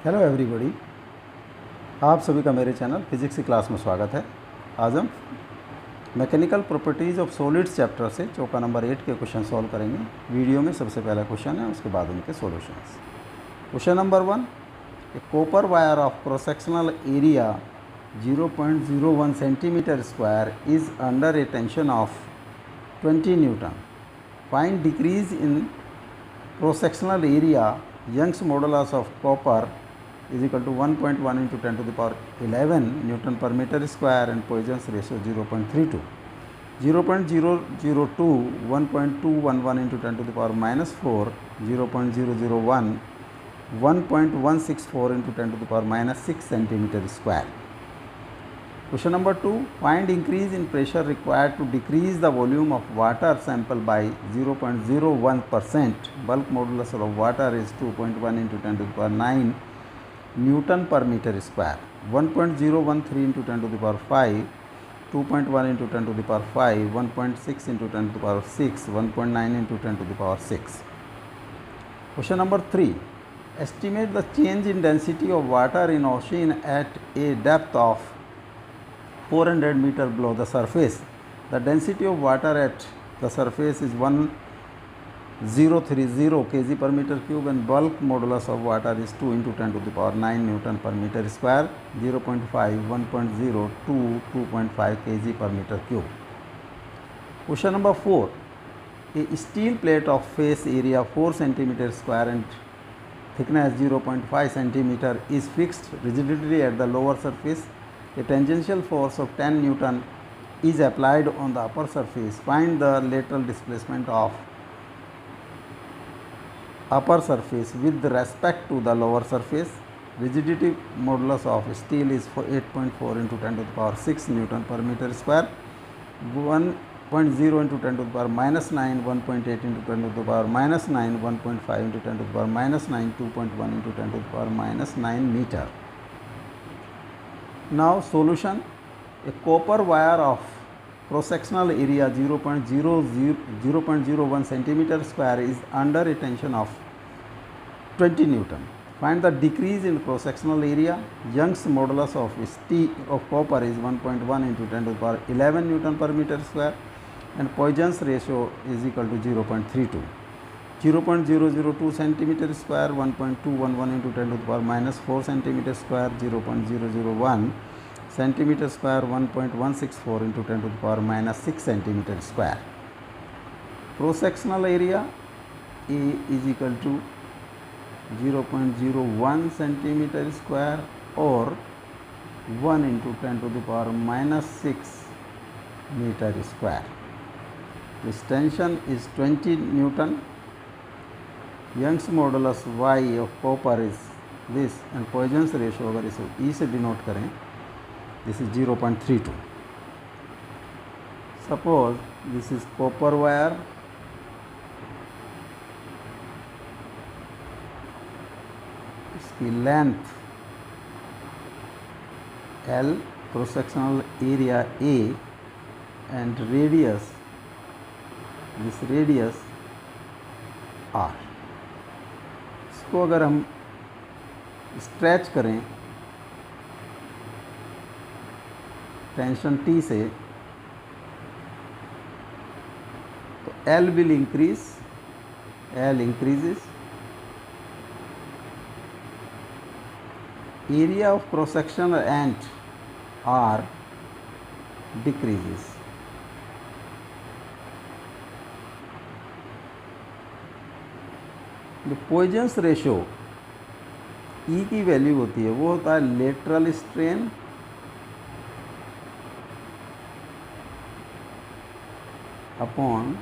Hello everybody, आप सभी का मेरे चैनल फिजिक्स की क्लास में स्वागत है। आज हम mechanical properties of solids chapter से चौका नंबर 8 के क्वेश्चन सॉल्व करेंगे। वीडियो में सबसे पहला क्वेश्चन है, उसके बाद उनके solutions. Question number 1, A copper wire of cross sectional area 0.01 centimetre square is under A tension of 20 Newton. Find decrease in cross sectional area Young's modulus of copper is equal to 1.1 into 10 to the power 11 Newton per meter square and Poisson's ratio 0.32. 0.002 1.211 into 10 to the power minus 4, 0.001 1.164 into 10 to the power minus 6 centimeter square. Question number 2, find increase in pressure required to decrease the volume of water sample by 0.01%. Bulk modulus of water is 2.1 into 10 to the power 9 Newton per meter square. 1.013 into 10 to the power 5, 2.1 into 10 to the power 5, 1.6 into 10 to the power 6, 1.9 into 10 to the power 6. Question number 3, estimate the change in density of water in ocean at a depth of 400 meter below the surface. The density of water at the surface is 1030 kg per meter cube and bulk modulus of water is 2 into 10 to the power 9 Newton per meter square, 0.5, 1.0, 2, 2.5 kg per meter cube. Question number 4, a steel plate of face area 4 centimeter square and thickness 0.5 centimeter is fixed rigidly at the lower surface. A tangential force of 10 Newton is applied on the upper surface. Find the lateral displacement of upper surface with respect to the lower surface. Rigidity modulus of steel is 8.4 into 10 to the power 6 Newton per meter square. 1.0 into 10 to the power minus 9, 1.8 into 10 to the power minus 9, 1.5 into 10 to the power minus 9, 2.1 into 10 to the power minus 9 meter. Now solution, a copper wire of cross sectional area 0.01 centimeter square is under a tension of 20 Newton. Find the decrease in cross sectional area. Young's modulus of copper is 1.1 into 10 to the power 11 Newton per meter square and Poisson's ratio is equal to 0.32. 0.002 centimeter square, 1.211 into 10 to the power minus 4 centimeter square, 0.001 centimeter square, 1.164 into 10 to the power minus 6 centimeter square. Cross sectional area A is equal to 0.01 centimeter square or 1 into 10 to the power minus 6 meter square. This tension is 20 Newton. Young's modulus Y of copper is this and Poisson's ratio अगर इसे E से denote करें, this is 0.32. Suppose this is copper wire, इसकी length L, cross sectional area A and radius, this radius R. इसको अगर हम stretch करें tension T से तो L will increase, L increases, area of cross section and R decreases. जो Poisson's ratio E की value होती है वो होता है lateral strain upon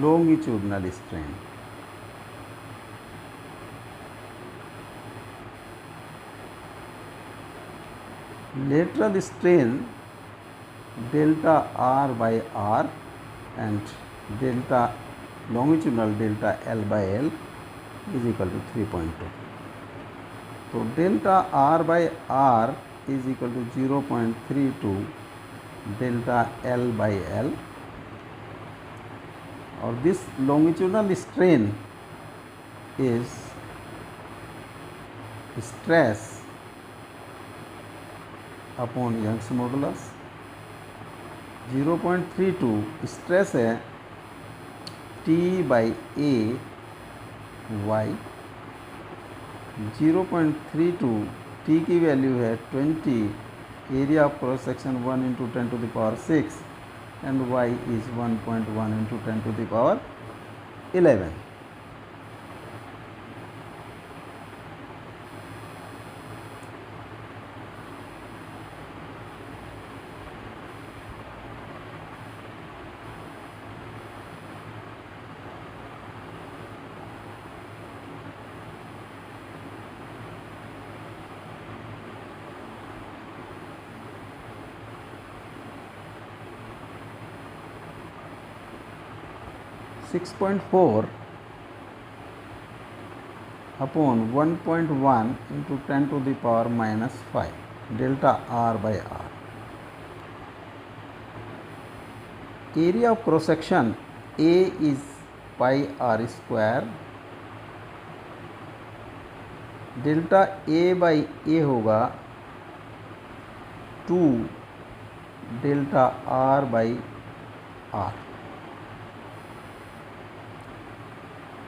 longitudinal strain. Lateral strain delta R by R and delta longitudinal delta L by L is equal to 3.2. So delta R by R is equal to 0.32 delta L by L और this longitudinal strain is stress upon Young's modulus. 0.32 stress है T by A Y. 0.32 T की value है 20, area of cross section 1 into 10 to the power 6 and y is 1.1 into 10 to the power 11। Six 6.4 upon 1.1 into 10 to the power -5 delta r by r। Area of cross section A is pi r square. Delta A by A होगा 2 delta r by r।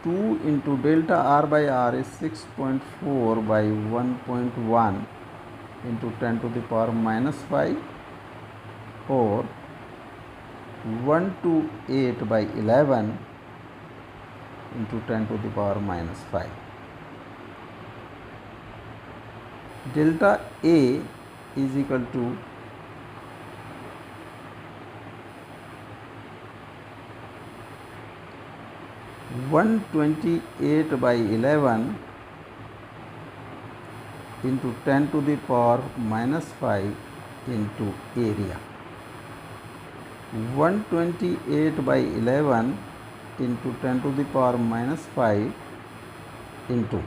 2 into delta r by r is 6.4 by 1.1 into 10 to the power -5 और 128 by 11 into 10 to the power -5। Delta A is equal to 128 by 11 into 10 to the power -5 into area. 128 by 11 into 10 to the power -5 into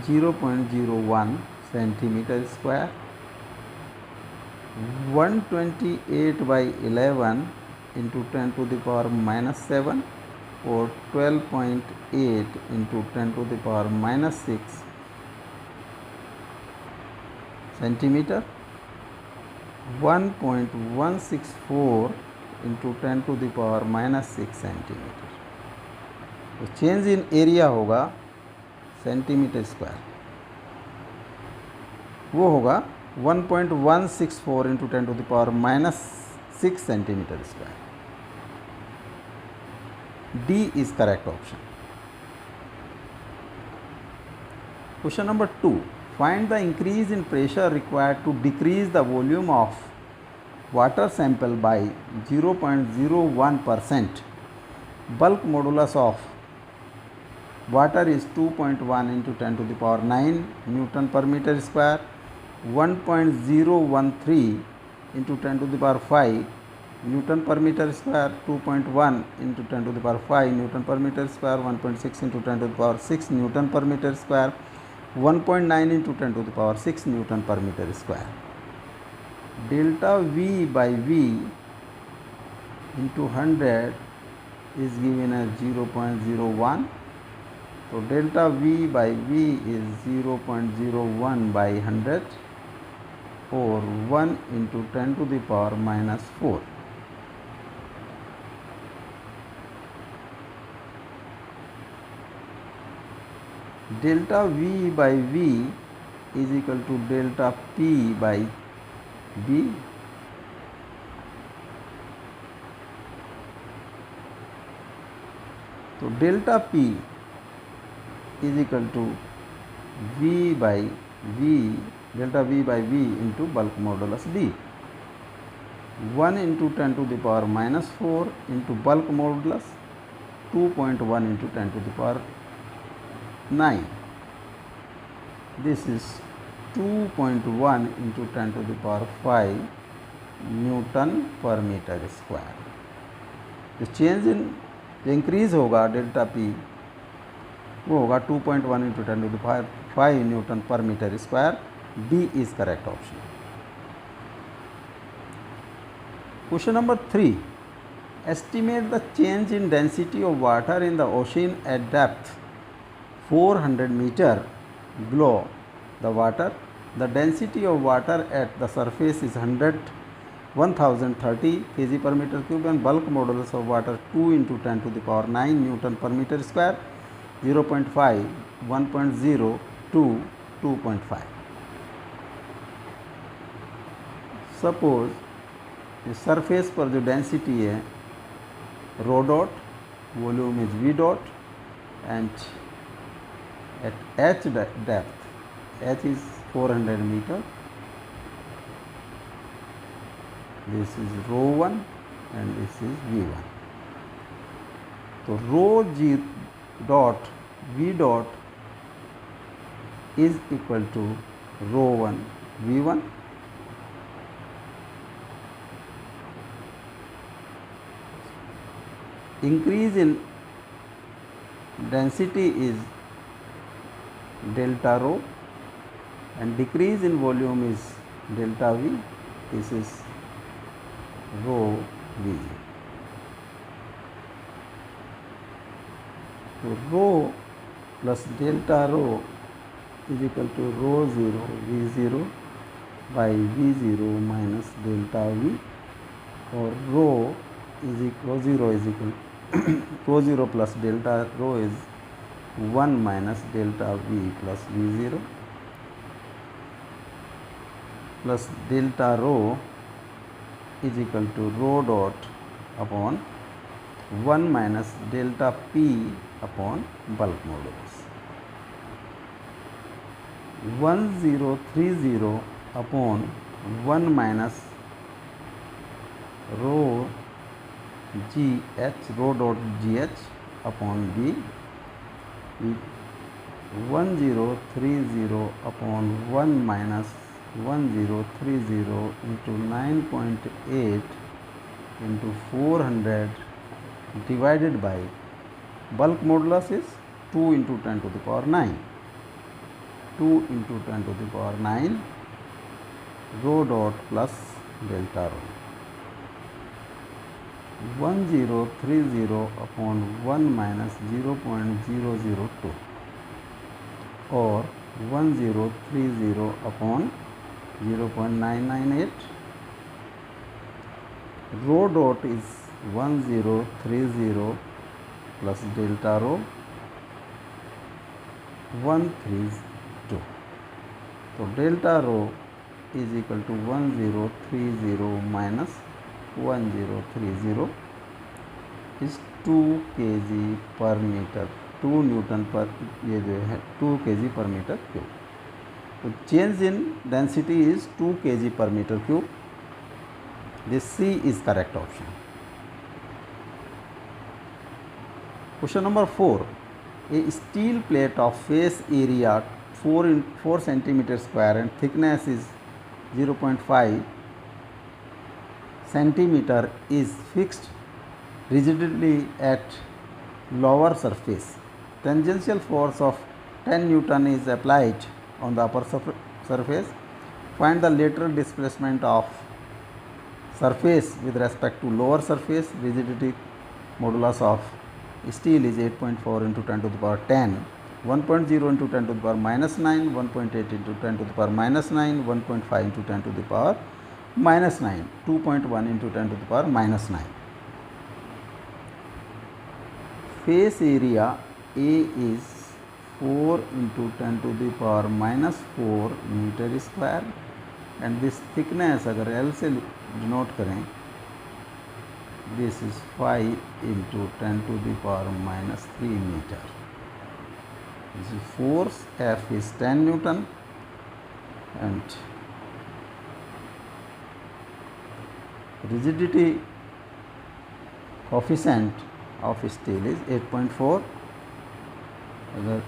0.01 centimetre square. 128 by 11 into 10 to the power -7 और 12.8 into 10 to the power -6 centimetre. 1.164 into 10 to the power -6 centimetre. तो change in area होगा centimetre square, वो होगा 1.164 into 10 to the power -6 centimetre square. D is correct option. Question number 2. Find the increase in pressure required to decrease the volume of water sample by 0.01%. Bulk modulus of water is 2.1 into 10 to the power 9 Newton per meter square. 1.013 into 10 to the power 5 Newton per meter square। 2.1 into 10 to the power 5 Newton per meter square। 1.6 into 10 to the power 6 Newton per meter square। 1.9 into 10 to the power 6 Newton per meter square। Delta V by V into 100 is given as 0.01. So delta V by V is 0.01 by 100 or 1 into 10 to the power -4। Delta V by V is equal to delta P by B। तो delta P is equal to V by V, delta V by V into bulk modulus D। 1 into 10 to the power -4 into bulk modulus 2.1 into 10 to the power 9. This is 2.1 into 10 to the power 5 Newton per meter square। जो change in जो increase होगा delta P वो होगा 2.1 into 10 to the power 5 newton per metre square. D is correct option. Question number 3, estimate the change in density of water in the ocean at depth 400 meter below the water. The density of water at the surface is 1030 kg per meter cube and bulk modulus of water 2 into 10 to the power 9 Newton per meter square, 0.5, 1.0, 2, 2.5. Suppose इस surface पर जो density है rho dot, volume is V dot and at h depth, h is 400 meter, this is rho 1 and this is v1. So rho g dot v dot is equal to rho 1 v1 increase in density is delta rho and decrease in volume is delta v. This is rho v. So rho plus delta rho is equal to rho 0 v0 by v0 minus delta v, or rho 0 is equal rho 0 plus delta rho is 1 minus delta v plus v0 plus delta rho is equal to rho dot upon 1 minus delta p upon bulk modulus. 1030 upon 1 minus rho gh, rho dot gh upon v, 1030 upon 1 minus 1030 into 9.8 into 400 divided by bulk modulus is 2 into 10 to the power 9. 2 into 10 to the power 9 rho dot plus delta rho. 1030 upon 1 minus 0.002 or 1030 upon 0.998. Rho dot is 1030 plus delta rho 132. So delta rho is equal to 1030 minus 1030 is 2 kg per meter, 2 Newton पर ये जो है 2 kg per meter cube. तो change in density is 2 kg per meter cube. This C is correct option. Question number 4. A steel plate of face area 4 centimeter square and thickness is 0.5 centimeter is fixed rigidly at lower surface. Tangential force of 10 Newton is applied on the upper surface. Find the lateral displacement of surface with respect to lower surface. Rigidity modulus of steel is 8.4 into 10 to the power 10, 1.0 into 10 to the power minus 9, 1.8 into 10 to the power minus 9, 1.5 into 10 to the power minus 9, 2.1 into 10 to the power minus 9. Face area A is 4 into 10 to the power minus 4 meter square and this thickness अगर L से denote करें, this is 5 into 10 to the power minus 3 meter. The force F is 10 Newton and rigidity coefficient of steel is 8.4. अगर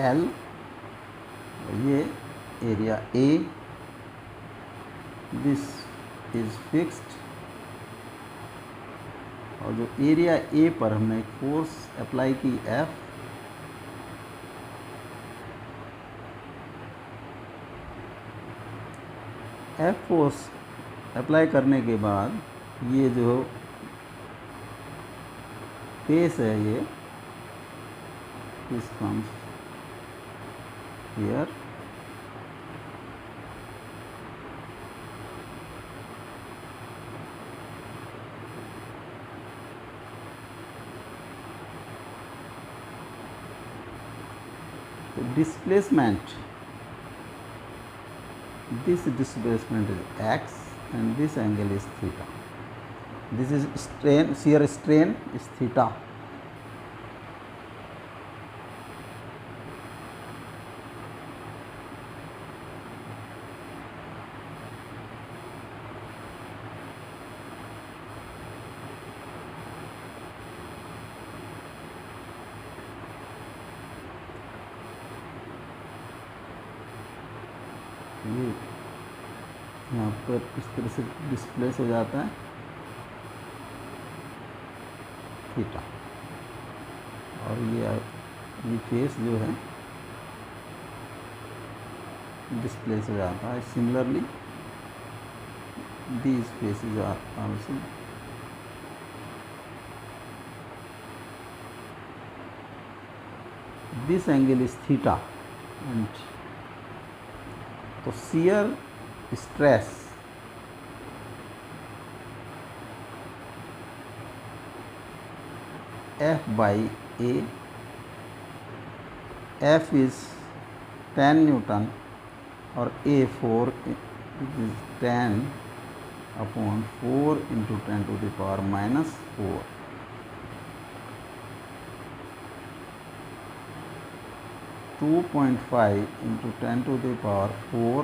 L, ये area A, this is fixed, और जो area A पर हमने एक फोर्स अप्लाई की F, फोर्स अप्लाई करने के बाद ये जो फेस है ये this comes here, displacement, this displacement is x and this angle is theta. This is strain, shear strain is theta. ये यहाँ पर इस तरह से डिस्प्लेस हो जाता है थीटा, और ये फेस जो है डिस्प्लेस हो जाता है. Similarly these faces are also this angle is theta, and तो shear stress F by A, F is 10 Newton और A 4, it is 10 upon 4 into 10 to the power minus 4. Two 2.5 into 10 to the power 4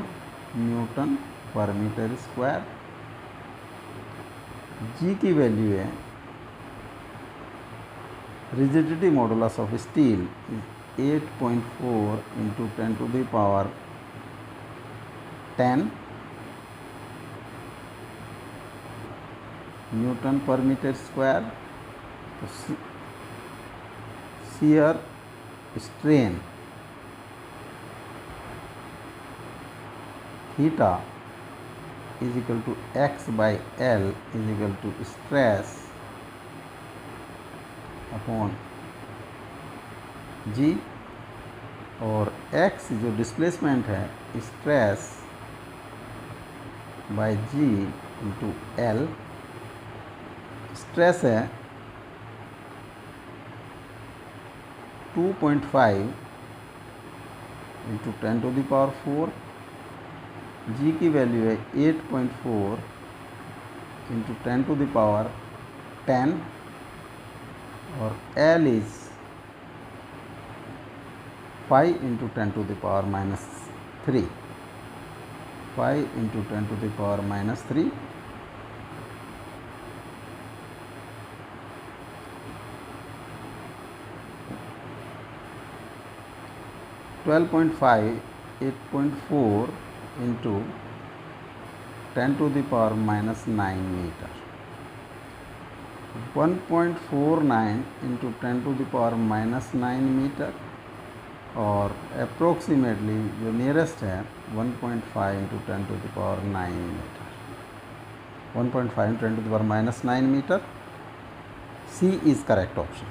newton per metre square. G की value है rigidity modulus of steel is 8.4 into 10 to the power 10 newton per metre square. तो shear strain theta is equal to x by L is equal to stress upon G, और x जो displacement है stress by G into L. Stress है 2.5 into 10 to the power 4. जी की value है 8.4 into 10 to the power 10, और L is 5 into 10 to the power minus 3. 5 into 10 to the power minus 3. (12.5) 8.4 into 10 to the power minus 9 meter. 1.49 into 10 to the power minus 9 meter, और approximately जो nearest है 1.5 into 10 to the power 9 meter. 1.5 into 10 to the power minus 9 meter. C is correct option.